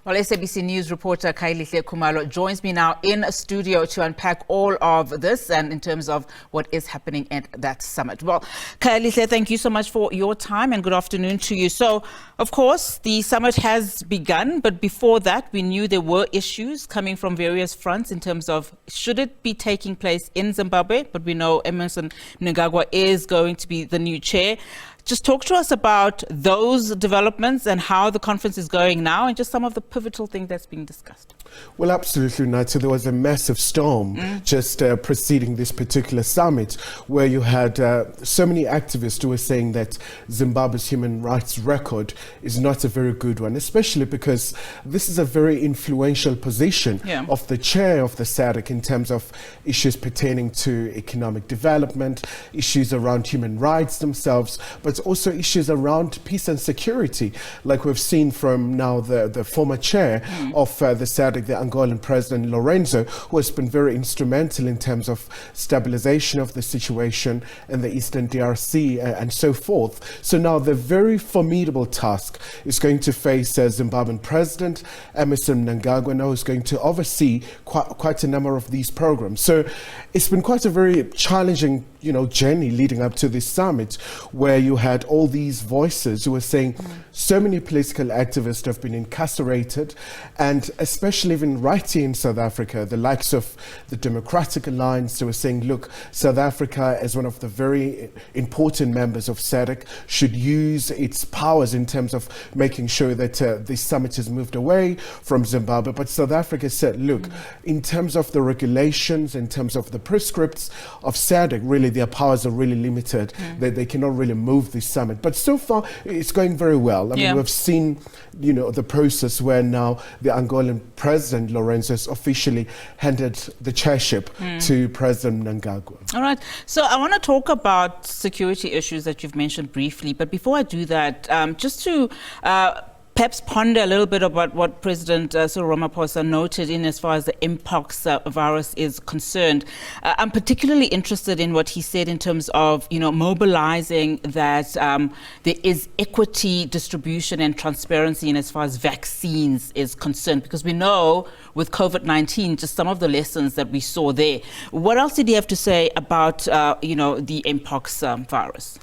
Well, SABC News reporter Khayelihle Khumalo joins me now in a studio to unpack all of this and in terms of what is happening at that summit. Well, Khayelihle, thank you so much for your time and good afternoon to you. So, of course, the summit has begun, but before that, we knew there were issues coming from various fronts in terms of should it be taking place in Zimbabwe, but we know Emmerson Mnangagwa is going to be the new chair. Just talk to us about those developments and how the conference is going now and just some of the pivotal things that's being discussed. Well, absolutely, Nati. There was a massive storm just preceding this particular summit where you had so many activists who were saying that Zimbabwe's human rights record is not a very good one, especially because this is a very influential position of the chair of the SADC in terms of issues pertaining to economic development, issues around human rights themselves, but also issues around peace and security, like we've seen from now the former chair of the SADC, the Angolan President Lorenzo, who has been very instrumental in terms of stabilization of the situation in the Eastern DRC and so forth. So now the very formidable task is going to face Zimbabwean President Emmerson Mnangagwa, now who's going to oversee quite a number of these programs. So it's been quite a very challenging journey leading up to this summit, where you had all these voices who were saying so many political activists have been incarcerated, and especially even right here in South Africa, the likes of the Democratic Alliance, who were saying, look, South Africa, as one of the very important members of SADC, should use its powers in terms of making sure that this summit has moved away from Zimbabwe. But South Africa said, look, in terms of the regulations, in terms of the prescripts of SADC, really their powers are really limited. They cannot really move this summit. But so far, it's going very well. I mean, we've seen, the process where now the Angolan President Lorenzo has officially handed the chairship to President Mnangagwa. All right. So I want to talk about security issues that you've mentioned briefly. But before I do that, just to perhaps ponder a little bit about what President Cyril Ramaphosa noted in as far as the mpox virus is concerned. I'm particularly interested in what he said in terms of, mobilizing that there is equity, distribution and transparency in as far as vaccines is concerned, because we know with COVID-19, just some of the lessons that we saw there. What else did he have to say about, the mpox virus?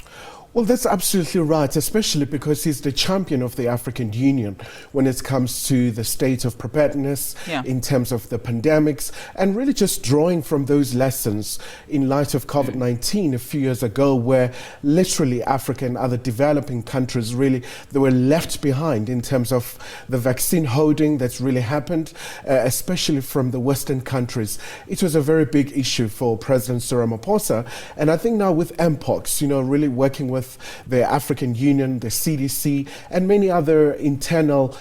Well, that's absolutely right, especially because he's the champion of the African Union when it comes to the state of preparedness in terms of the pandemics, and really just drawing from those lessons in light of COVID-19 a few years ago, where literally Africa and other developing countries they were left behind in terms of the vaccine hoarding that's really happened, especially from the Western countries. It was a very big issue for President Cyril Ramaphosa, and I think now with mpox, really working with the African Union, the CDC, and many other internal,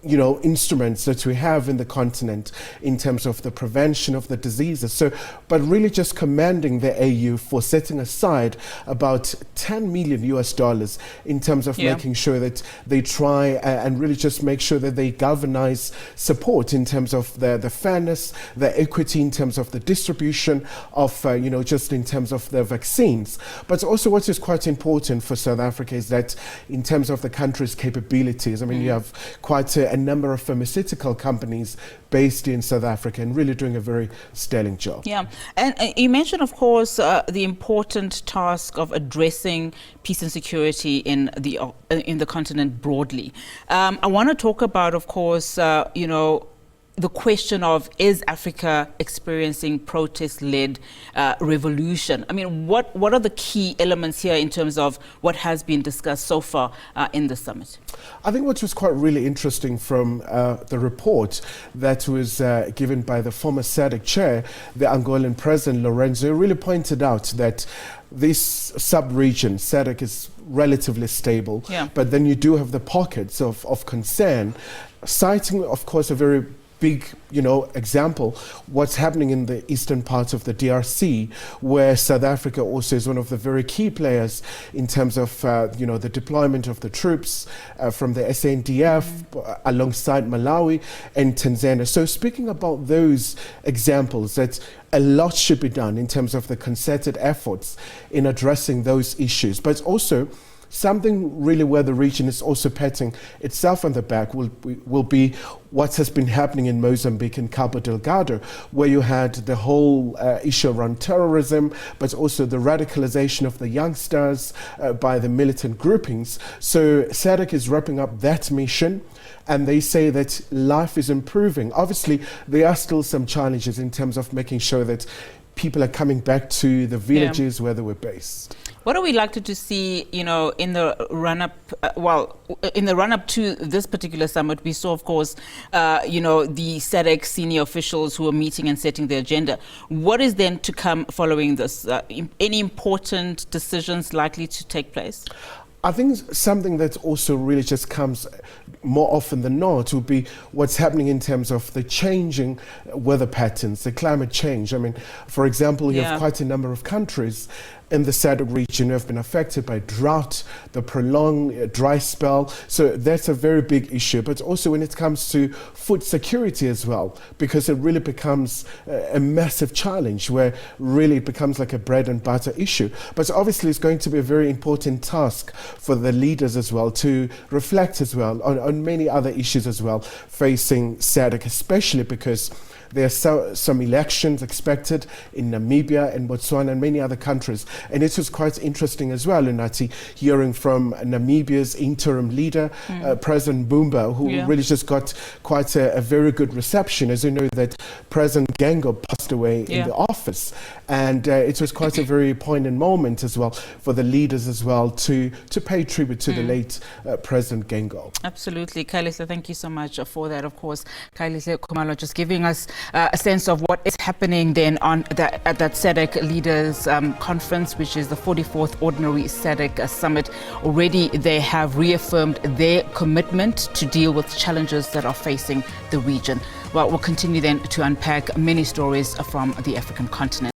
instruments that we have in the continent in terms of the prevention of the diseases. So, but really just commending the AU for setting aside about $10 million in terms of making sure that they try and really just make sure that they galvanize support in terms of the fairness, the equity in terms of the distribution of, just in terms of the vaccines. But also what is quite important for South Africa is that in terms of the country's capabilities, I mean, you have quite a number of pharmaceutical companies based in South Africa and really doing a very sterling job. Yeah, and you mentioned, of course, the important task of addressing peace and security in the continent broadly. I want to talk about, of course, the question of, is Africa experiencing protest-led revolution? I mean, what are the key elements here in terms of what has been discussed so far in the summit? I think what was quite really interesting from the report that was given by the former SADC chair, the Angolan President Lorenzo, really pointed out that this sub-region, SADC, is relatively stable, but then you do have the pockets of concern, citing, of course, a very big, example, what's happening in the eastern parts of the DRC, where South Africa also is one of the very key players in terms of, the deployment of the troops from the SADC alongside Malawi and Tanzania. So speaking about those examples, that a lot should be done in terms of the concerted efforts in addressing those issues, but also something really where the region is also patting itself on the back will be what has been happening in Mozambique and Cabo Delgado, where you had the whole issue around terrorism, but also the radicalization of the youngsters by the militant groupings. So SADC is wrapping up that mission, and they say that life is improving. Obviously, there are still some challenges in terms of making sure that people are coming back to the villages where they were based. What are we likely to see, in the run-up, in the run-up to this particular summit? We saw, of course, the SADC senior officials who are meeting and setting the agenda. What is then to come following this? Any important decisions likely to take place? I think something that also really just comes more often than not will be what's happening in terms of the changing weather patterns, the climate change. I mean, for example, you have quite a number of countries in the SADC region who have been affected by drought, the prolonged dry spell. So that's a very big issue. But also when it comes to food security as well, because it really becomes a massive challenge where really it becomes like a bread and butter issue. But obviously it's going to be a very important task for the leaders as well to reflect as well on many other issues as well facing SADC, especially because there are some elections expected in Namibia and Botswana and many other countries. And it was quite interesting as well, Lunati, hearing from Namibia's interim leader, President Bumba, who really just got quite a very good reception. As you know, that President Gengo passed away in the office. And it was quite a very poignant moment as well for the leaders as well to pay tribute to the late President Gengo. Absolutely. Khayelihle, thank you so much for that. Of course, Khayelihle Khumalo just giving us a sense of what is happening then at that SADC Leaders Conference, which is the 44th Ordinary SADC Summit. Already they have reaffirmed their commitment to deal with challenges that are facing the region. Well, we'll continue then to unpack many stories from the African continent.